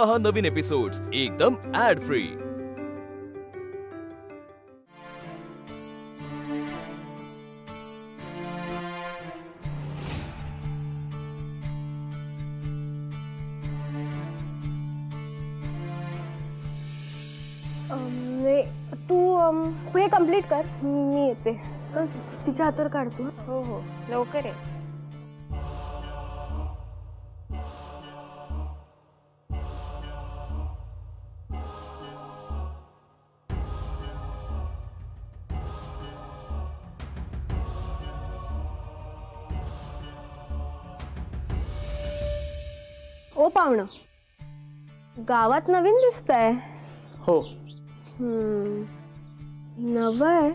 पहा नवीन एपिसोड्स एकदम add free. तू हे कंप्लीट कर, मी येते। तिच्या हातावर काढतो। हो हो लवकर आहे। ओ पाहुणं, गावात नवीन दिसतंय। हो नवय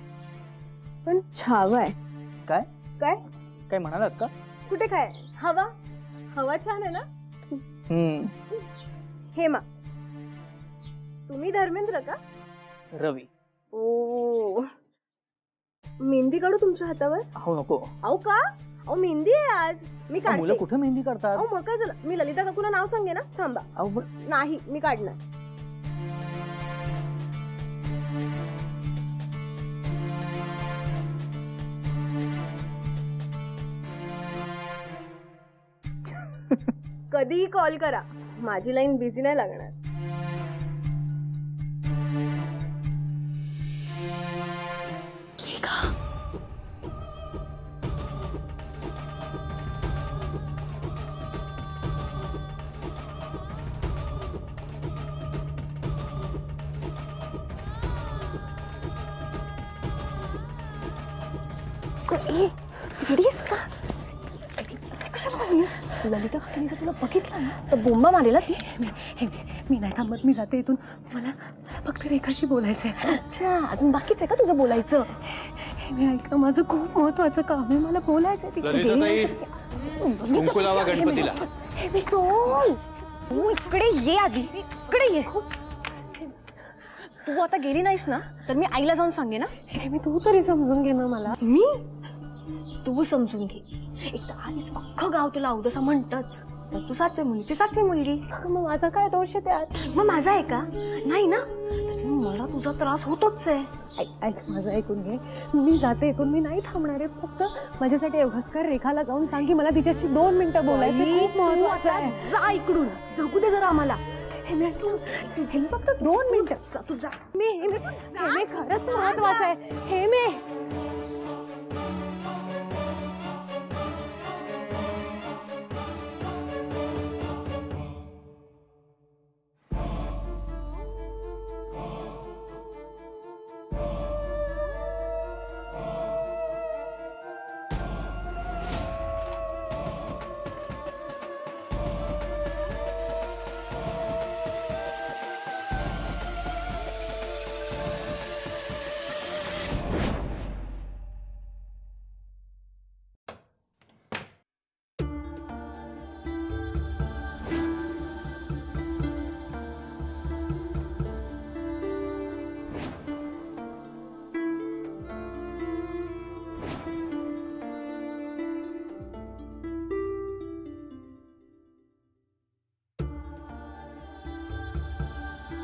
पण छावय। काय काय काय म्हणालात का? कुठे काय? हवा हवा छान आहे ना। हेमा, तुम्ही धर्मेंद्र का? रवी। ओ, मेहंदी काढू तुमच्या हातावर? हो नको। अहो का? अहो मेहंदी आहे आज, मी काढते। मुलं कुठे मेहंदी काढतात? अहो मग काय झालं, मी ललिता काकूला नाव सांगे ना। थांबा। अहो नाही, मी काढणार। कधीही कॉल करा, माझी लाईन बिझी नाही लागणार। का ललिता काकीने जर तुला बघितलं ना तर बोंबा मारेला ती। मी नाही थांबत, मी जाते इथून। मला फक्त रेखाशी बोलायचंय। अच्छा, अजून बाकीच आहे का तुझं बोलायचं? मी ऐक, माझं खूप महत्वाचं काम आहे, मला बोलायचंय। कुंकू लावा गणपतीला। तू इकडे ये आधी, इकडे ये। तू आता गेली नाहीस ना तर मी आईला जाऊन सांगे ना। मी तू तरी समजून घे ना मला। मी? तू समजून घे। एकदा आधीच अख्खं गाव तुला अवदसा म्हणतच, तर तू 7वी मुलीची 7वी मुलगी। मग माझा काय दोष आहे त्यात? मग माझा आहे का? नाही ना, मला तुझा त्रास होतोच आहे। ऐक, माझं ऐकून घे। मी जाते इथून, मी नाही थांबणार आहे। फक्त माझ्यासाठी एवढंच कर, रेखाला जाऊन सांग की मला तिच्याशी 2 मिनिटं बोलायचं, खूप महत्त्वाचं आहे। जा इकडून, जगू दे जरा आम्हाला। तुझे फक्त 2 मिनिटं, तू जा। मी खरंच महत्त्वाचं आहे। हे मी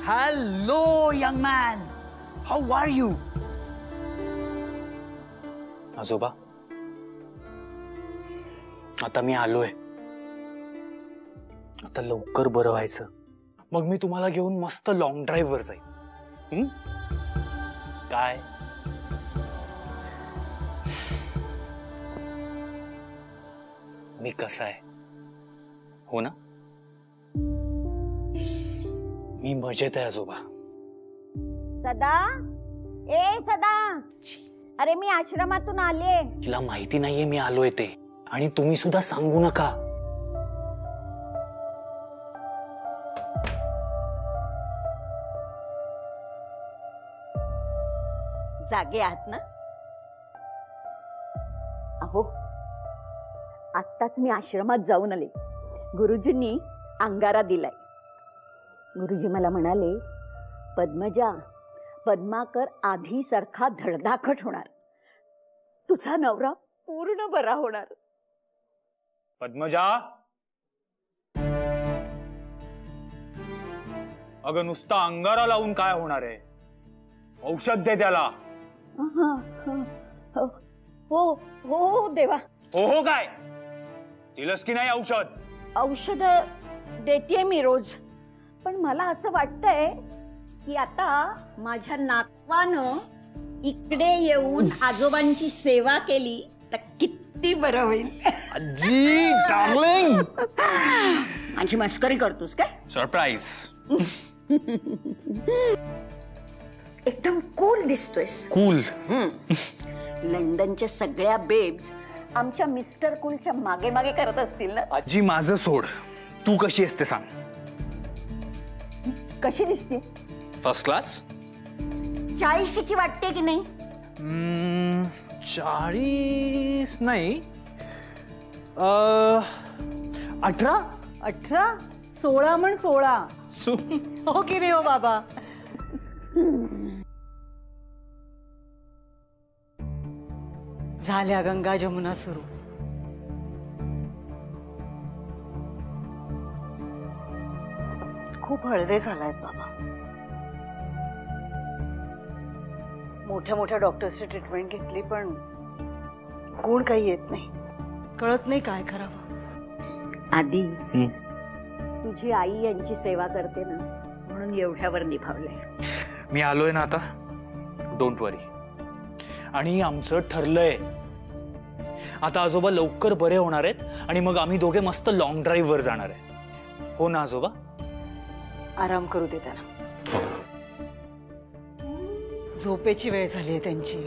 Hello, young man. How are you? आजोबा, आता मी आलोय। आता लवकर बरं व्हायचं, मग मी तुम्हाला घेऊन मस्त लॉंग ड्राईव्ह वर जाईल। काय? मी कसा आहे, हो ना? मी मजेत आहे आजोबा। सदा, ए सदा, अरे मी आश्रमातून आले। तिला माहिती नाहीये मी आलोय ते, आणि तुम्ही सुद्धा सांगू नका। जागे आहात ना? अहो, आत्ताच मी आश्रमात जाऊन आले। गुरुजींनी अंगारा दिलाय। गुरुजी मला म्हणाले, पद्मजा, पद्माकर आधी सारखा धडधाकट होणार, तुझा नवरा पूर्ण बरा होणार। पद्मजा, अगं नुसता अंगारा लावून काय होणार आहे? औषध दे त्याला. हो हो देवा. हो काय दिलंस की नाही औषध? औषध देते मी रोज, पण मला असं वाटतंय की आता माझ्या नातवानं इकडे येऊन आजोबांची सेवा केली तर किती बरं होईल. आजी डार्लिंग. माझी मस्करी करतोस काय? सरप्राईज. एकदम कूल दिसतोयस. कूल. लंडनच्या सगळ्या बेब्स आमच्या मिस्टर कूलच्या मागे मागे करत असतील ना. आजी माझं सोड, तू कशी असते सांग. कशी दिसते? First class. 40ची वाटते की नाही? 40 नाही, 18. 18 16 म्हण 16. हो की नाही हो बाबा? झाल्या गंगा जमुना सुरू. खूप हळवे झालायत बाबा. मोठ्या मोठ्या डॉक्टर्सची ट्रीटमेंट घेतली पण गुण काही येत नाही. कळत नाही काय करावं. आधी तुझी आई यांची सेवा करते ना म्हणून एवढ्यावर निभावलंय. मी आलोय ना आता, डोंट वरी. आणि आमचं ठरलंय आता आजोबा लवकर बरे होणार आहेत आणि मग आम्ही दोघे मस्त लॉंग ड्राईव्ह वर जाणार आहे. हो ना आजोबा? आराम करू दे त्यांना. झोपेची वेळ झाली आहे त्यांची.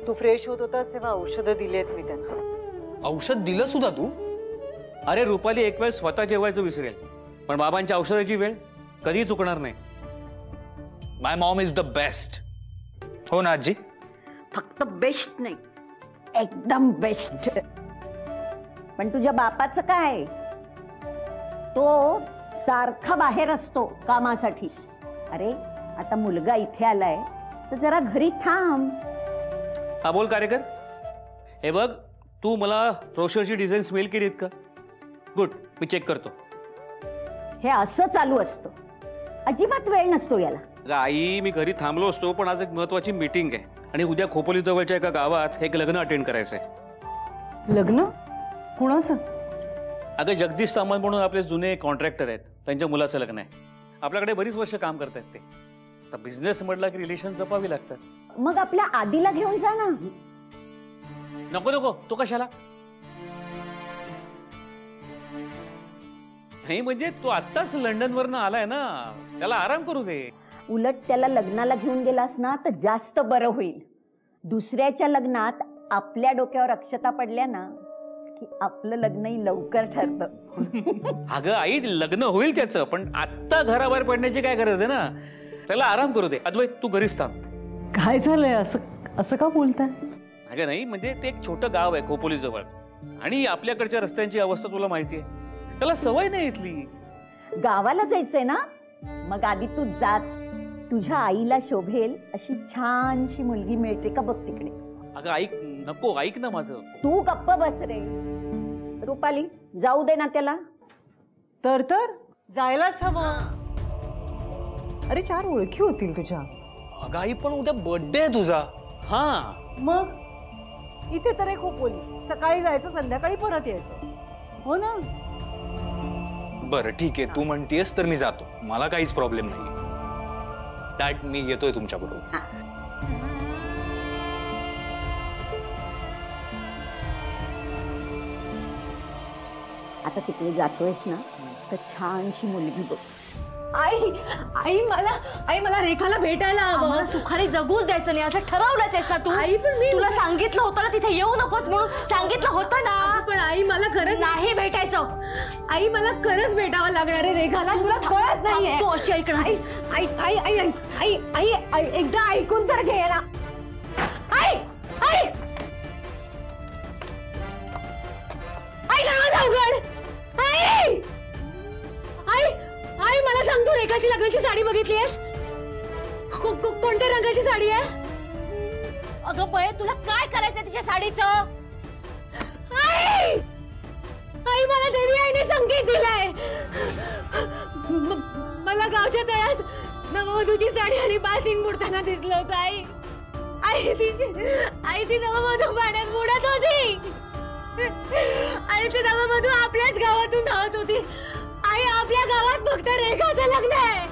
तू फ्रेश होत होतास तेव्हा औषधं दिली आहेत मी त्यांना. औषध दिलं सुद्धा तू? अरे रुपाली एक वेळ स्वतः जेवायचं विसरेल, पण बाबांच्या औषधाची वेळ कधी चुकणार नाही. माय मॉम इज द बेस्ट. हो ना आजी? फक्त बेस्ट नाही, एकदम बेस्ट. पण तुझ्या बापाचं काय? तो सारखा बाहेर असतो कामासाठी. अरे आता मुलगा इथे आलाय तर जरा घरी थांब. हा बोल कार्यकर. हे बघ, तू मला ब्रोशरची डिझाईन्स मेल केलीत का? गुड, मी चेक करतो. हे असं चालू असतं, अजिबात वेळ नसतो याला. अगं आई, मी घरी थांबलो असतो पण आज एक महत्वाची मीटिंग आहे आणि उद्या खोपोली जवळच्या एका गावात एक लग्न अटेंड करायचंय. लग्न कुणाचं? अगं जगदीश सामंत म्हणून आपले जुने कॉन्ट्रॅक्टर आहेत, त्यांच्या मुलाचं लग्न आहे. आपल्याकडे बरीच वर्ष काम करतात ते. आता बिझनेस म्हटला की रिलेशन जपावी लागतात. मग आपल्या आधीला घेऊन जा ना. नको नको, तो कशाला? नाही म्हणजे तो आत्ताच लंडनवरनं आलाय ना, त्याला आराम करू दे. उलट त्याला लग्नाला घेऊन गेलास ना तर जास्त बरं होईल. दुसऱ्याच्या लग्नात आपल्या डोक्यावर अक्षता पडल्या ना की आपलं लग्नही लवकर ठरतं. अगं आई, लग्न होईल त्याचं, पण आत्ता घराबाहेर पडण्याची काय गरज आहे ना. त्याला आराम करू दे. अद्वैत, तू घरीच थांब. काय झालंय? असं असं का बोलताय? अगं नाही म्हणजे ते एक छोटं गाव आहे खोपोली जवळ, आणि आपल्याकडच्या रस्त्यांची अवस्था तुला माहिती आहे. त्याला सवय नाही इथली. गावाला जायचंय ना, मग आधी तू जाच. तुझ्या आईला शोभेल अशी छानशी मुलगी मिळते का बघ तिकडे. अगं ऐक, नको, ऐक ना माझं. तू गप्प बस रे. रुपाली, जाऊ दे ना त्याला. तर जायलाच हवं. अरे 4 ओळखी होतील तुझ्या. अगं आई, पण उद्या बर्थडे आहे तुझा. हा मग इथे तर एक खोपोली, सकाळी जायचं संध्याकाळी परत यायचं. हो ना? बरं ठीक आहे, तू म्हणतेस तर मी जातो. मला काहीच प्रॉब्लेम नाही. डॅड, मी येतोय तुमच्या बरोबर. आता तिकडे जातोयस ना तर छानशी मुलगी बघ. आई मला रेखाला भेटायला हवं. सुखाने जगूच द्यायचं नाही असं ठरवलंच आहेस ना तू? आई पण मी तुला सांगितलं होतं ना तिथे येऊ नकोस म्हणून. सांगितलं होतं ना. पण आई मला खरंच नाही भेटायचं. आई मला खरंच भेटावं लागणार आहे रेखाला. तुला कळत नाहीये. तू अशी ऐकणार. आई आई आई आई आई आई एकदा ऐकून तर घे ना. आई आई आई दरवाजा उघड. आई आई आई मला सांग, तू रेखाची लग्नाची साडी बघितलीयस? कोणत्या रंगाची साडी आहे? अगं बये, तुला काय करायचंय तिच्या साडीचं? आई आई मला देवी आईने संकेत दिलाय. मला गावच्या तळ्यात नववधूची साडी आणि पासिंग बुडताना दिसलं होतं. आई ती नववधू पाण्यात बुडत होती आणि ती नववधू आपल्याच गावातून धावत होती. आई आपल्या गावात फक्त रेखाचं लग्न आहे.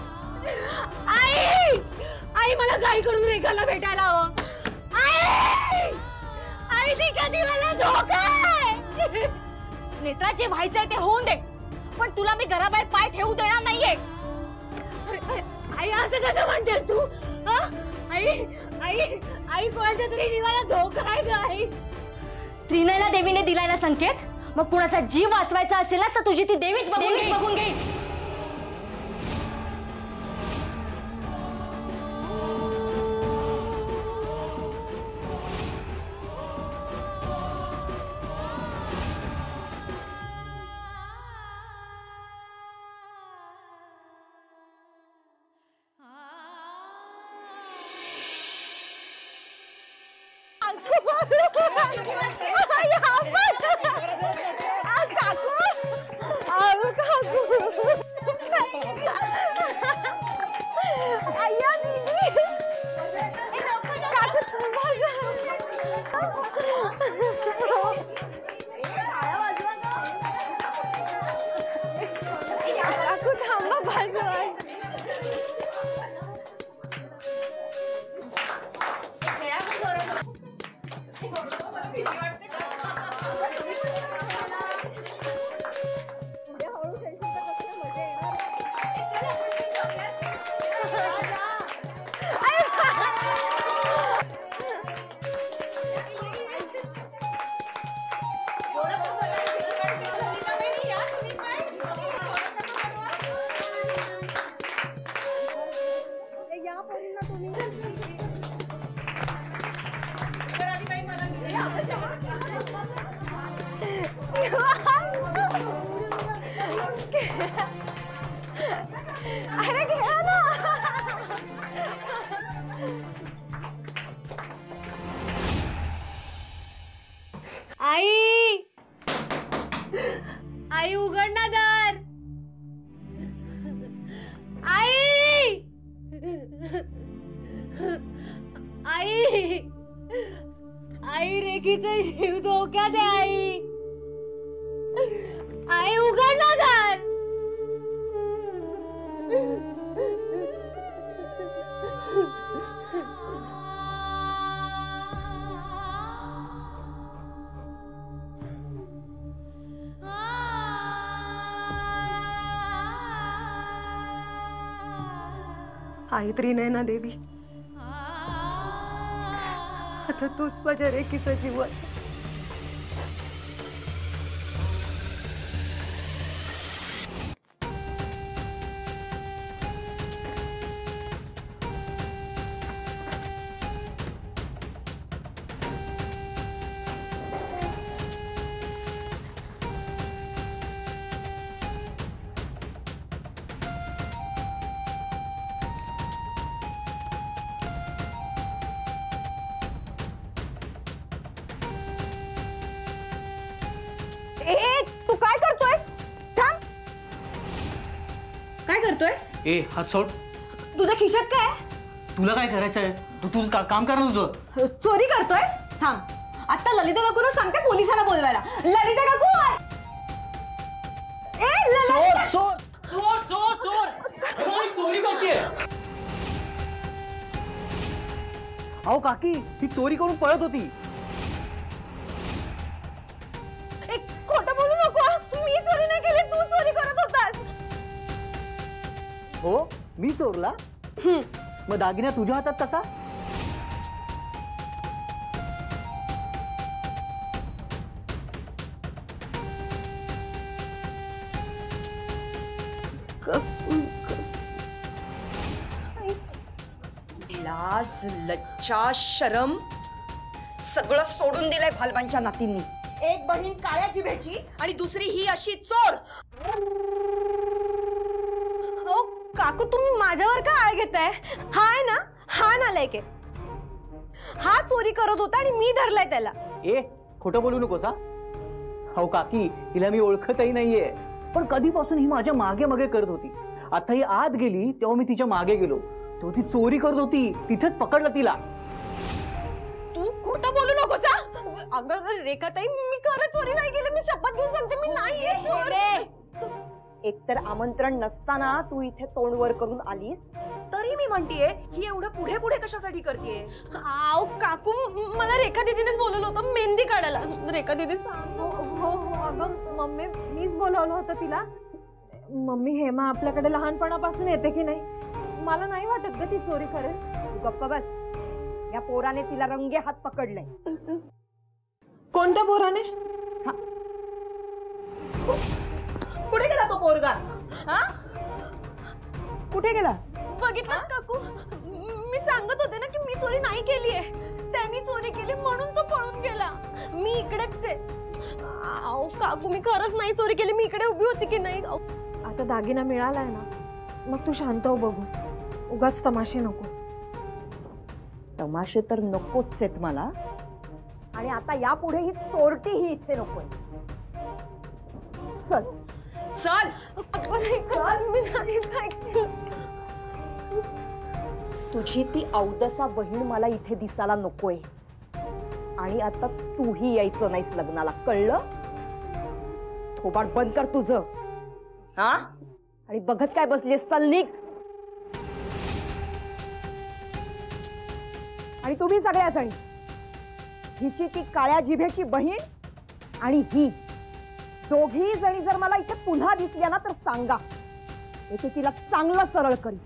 आई मला काही करून रेखाला भेटायला हवं. आई तिच्या जीवाला धोका आहे. नेत्रा जे व्हायचंय ते होऊन दे, पण तुला मी घराबाहेर पाय ठेवू देणार नाहीये. आई असं कसं म्हणतेस तू? आई कोणाच्या तरी जीवाला धोका आहे का? आई त्रिनयना देवीने दिलाय ना संकेत, मग कुणाचा जीव वाचवायचा असेल ना तर तुझी ती देवीच बघून घे. अरे घ्या ना. आई उघड ना दार. आई रेखीचा जीव धोक्यात आहे. आई उघड ना दार. आई त्रिनयना देवी, आता तूच माझ्या रेखीचा जीव वाचव. तू काय करतोय? थांब. काय करतोयस? ए हात सोड. तुझ्या खिशात काय? तुला काय करायचंय? तू तुझं काम कर ना तुझं. चोरी करतोयस? थांब. आता ललिता काकूला सांगते पोलिसांना बोलवायला. ललिता काकू, चोरी करतेय. अहो काकी, ती चोरी करून पळत होती. खोटं बोलू नको. मी चोरी नाही केली, तू चोरी करत होतास. हो, मी चोरला? मग दागिना तुझ्या हातात कसा? लाज लज्जा शरम सगळं सोडून दिलंय भालबांच्या नातींनी. एक बहीण काळ्या जिभेची आणि दुसरी ही अशी चोर. हो काकू, तुम्ही माझ्यावर का आळ घेताय? हाय ना, हा नालायक आहे. हा चोरी करत होता आणि मी धरलाय त्याला. ए खोटं बोलू नकोस हा. हो काकी, हिला मी ओळखतही नाहीये, पण कधीपासून ही माझ्या मागे मागे करत होती आता ही आत गेली तेव्हा मी तिच्या मागे गेलो, तेव्हा ती चोरी करत होती, तिथेच पकडलं तिला. तू खोटं बोलू नकोस हा. अगं रेखाताई, मी खरं चोरी नाही केली. मी शपथ घेऊन सांगते, मी नाहीये चोर. एकतर आमंत्रण नसताना तू इथे तोंड वर करून आलीस, तरी मी म्हणतीये ही एवढं पुढे पुढे कशासाठी करतेय. आव काकू, मला रेखा दीदीनेच बोलवलं होतं मेहंदी काढायला. रेखा दीदी हो अगं मम्मी, मीच बोलावलं होतं तिला. मम्मी, हेमा आपल्याकडे लहानपणापासून येते की नाही, मला नाही वाटत ग ती चोरी करेल. तू गप्प बस. या पोराने तिला रंगे हात पकडलंय. कोणत्या पोराने? कुठे गेला तो पोरगा? हा, कुठे गेला? बघितलं काकू, मी सांगत होते ना की मी चोरी नाही केलीये. त्यांनी चोरी केली म्हणून तो पळून गेला. मी इकडेच आहे. आओ काकू, मी खरंच नाही चोरी केली. मी इकडे उभी होती की नाही. आता दागिना मिळालाय ना, मग तू शांत हो, बघू. उगाच तमाशे नको. तमाशे तर नकोच आहेत मला, आणि आता यापुढे ही चोरटी ही इथे नकोय. चल चल. मी नाही काय केलं. तुझी ती अवदसा बहीण मला इथे दिसायला नकोय, आणि आता तूही यायचं नाहीस लग्नाला, कळलं? थोबाड बंद कर तुझं. हा, आणि बघत काय बसलीस, चल निघ. आणि तुम्ही सगळ्या जणी, हिची ती काळ्या जिभेची बहीण आणि ही दोघी जणी जर मला इथे पुन्हा दिसल्या ना तर सांगा, इथे तिला चांगलं सरळ करी.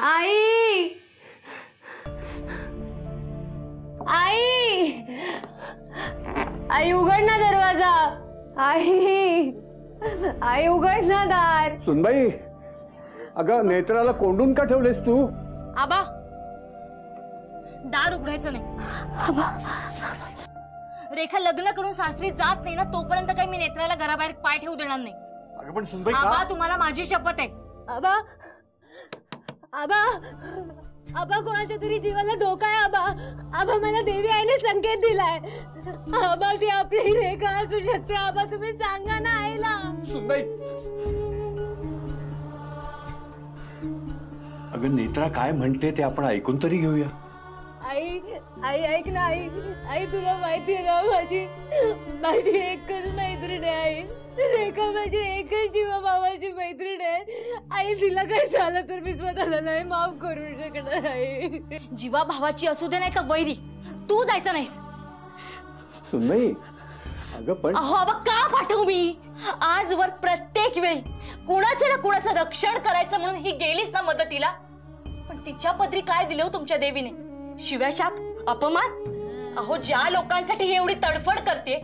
आई, आई, आई उघड ना दरवाजा. आई, आई उघड ना दार. सुनबाई, अगं नेत्राला कोंडून का ठेवलेस तू? आबा, दार उघडायचं नाही. रेखा लग्न करून सासरी जात नाही ना, तोपर्यंत काही मी नेत्राला घराबाहेर पाय ठेवू देणार नाही. अगं पण सुनबाई, आबा, तुम्हाला माझी शपथ आहे. आबा, आबा, आबा कोणाच्या तरी जीवाला धोका आहे. आबा, आबा मला देवी आईने संकेत दिलाय. आबा, ती आपली रेखा असू शकते. आबा तुम्ही सांगा ना आईला. सुनबाई, अगं नेत्रा काय म्हणते ते आपण ऐकून तरी घेऊया. आई, आई ऐक ना. आई, आई तुला माहितीये ना, माझी एकच मैत्रीण आहे. आई, रेखा माझी एकच जीवा भावाची मैत्रीण आहे. आई, तिला काय झालं तर मी स्वतःला नाही माफ करू शकणार. आई, जीवा भावाची असू दे नाही तर वैरी, तू जायचं नाहीस. सुनबाई, अगं पण अहो आबा, का पाठवू मी? आजवर प्रत्येक वेळी कुणाचं ना कुणाचं रक्षण करायचं म्हणून ही गेलीच ना मदतीला, पण तिच्या पदरी काय दिलं हो तुमच्या देवीने? शिव्याशाप, अपमान. अहो, ज्या लोकांसाठी ही एवढी तडफड करते,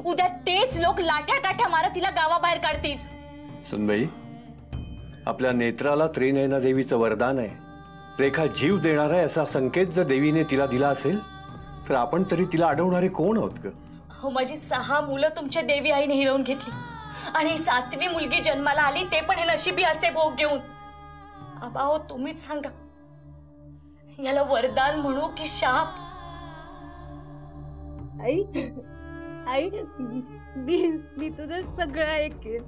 उद्या तेच लोक लाठ्या काठ्या मारत तिला गावाबाहेर काढतील. सुनबाई, आपल्या नेत्राला त्रिनयना देवीचं वरदान आहे. रेखा जीव देणार आहे असा संकेत जर देवीने तिला दिला असेल तर आपण तरी तिला अडवणारे कोण आहोत ग? हो, माझी 6 मुलं तुमच्या देवी आईने हिरवून घेतली, आणि 7वी मुलगी जन्माला आली ते पण हे नशिबी असे भोग घेऊन. आबा हो, तुम्हीच सांगा, याला वरदान म्हणू की शाप? आई, आई, मी तुझं सगळं ऐकेन.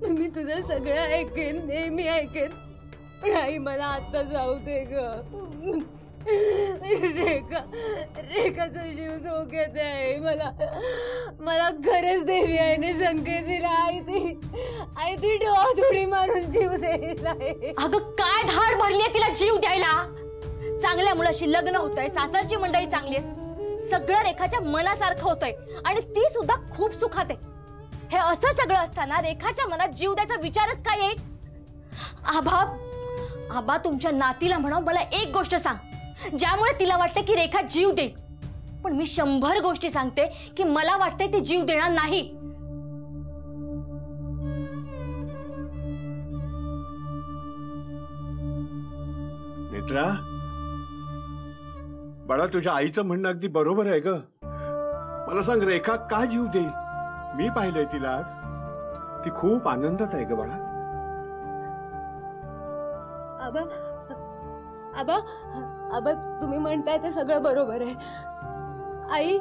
मी तुझं सगळं ऐकेन, नेहमी ऐकेन. पण आई, मला आता जाऊ दे ग. रेखा, रेखाचा जीव धोक्यात आहे. मला खरंच देवी आईने संकेत दिला. आई ती डोळी मारून जीव द्यायला. अगं, काय धाड भरलीये तिला जीव द्यायला? चांगल्या मुलाशी लग्न होतंय, सासरची मंडळी चांगली आहे, सगळं रेखाच्या मनासारखं होतंय, आणि ती सुद्धा खूप सुखात आहे. हे असं सगळं असताना रेखाच्या मनात जीव द्यायचा विचारच काय येईल? आबा, तुमच्या नातीला म्हणा, मला एक गोष्ट सांग ज्यामुळे तिला वाटतं की रेखा जीव देईल, पण मी 100 गोष्टी सांगते की मला वाटतंय ती जीव देणार नाही. नेत्रा, बाळा, तुझ्या आईचं म्हणणं अगदी बरोबर आहे ग. मला सांग, रेखा का जीव देईल? मी पाहिलंय तिला आज, ती खूप आनंदात आहे ग बाळा. आबा, आबा, आबा, तुम्ही म्हणताय ते सगळं बरोबर आहे. आई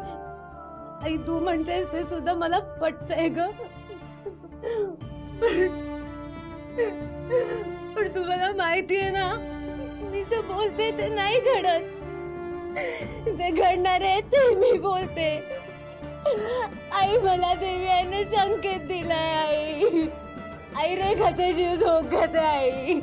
आई तू म्हणतेस ते सुद्धा मला पटतंय ग, पण तुम्हाला माहितीये ना मी जे बोलते ते नाही घडत, जे घडणार आहे ते मी बोलते. आई मला देवीने संकेत दिलाय. आई आई रेखाचा जीव धोक्यात आहे.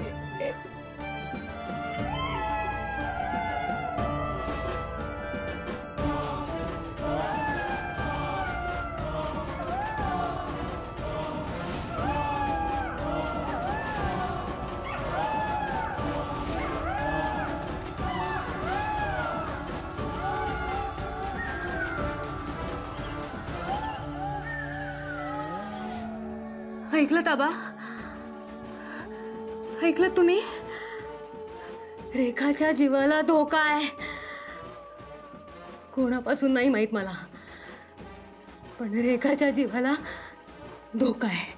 आई ऐकलं ताबा? ऐकलं तुम्ही? रेखाच्या जीवाला धोका आहे. कोणापासून नाही माहित मला, पण रेखाच्या जीवाला धोका आहे.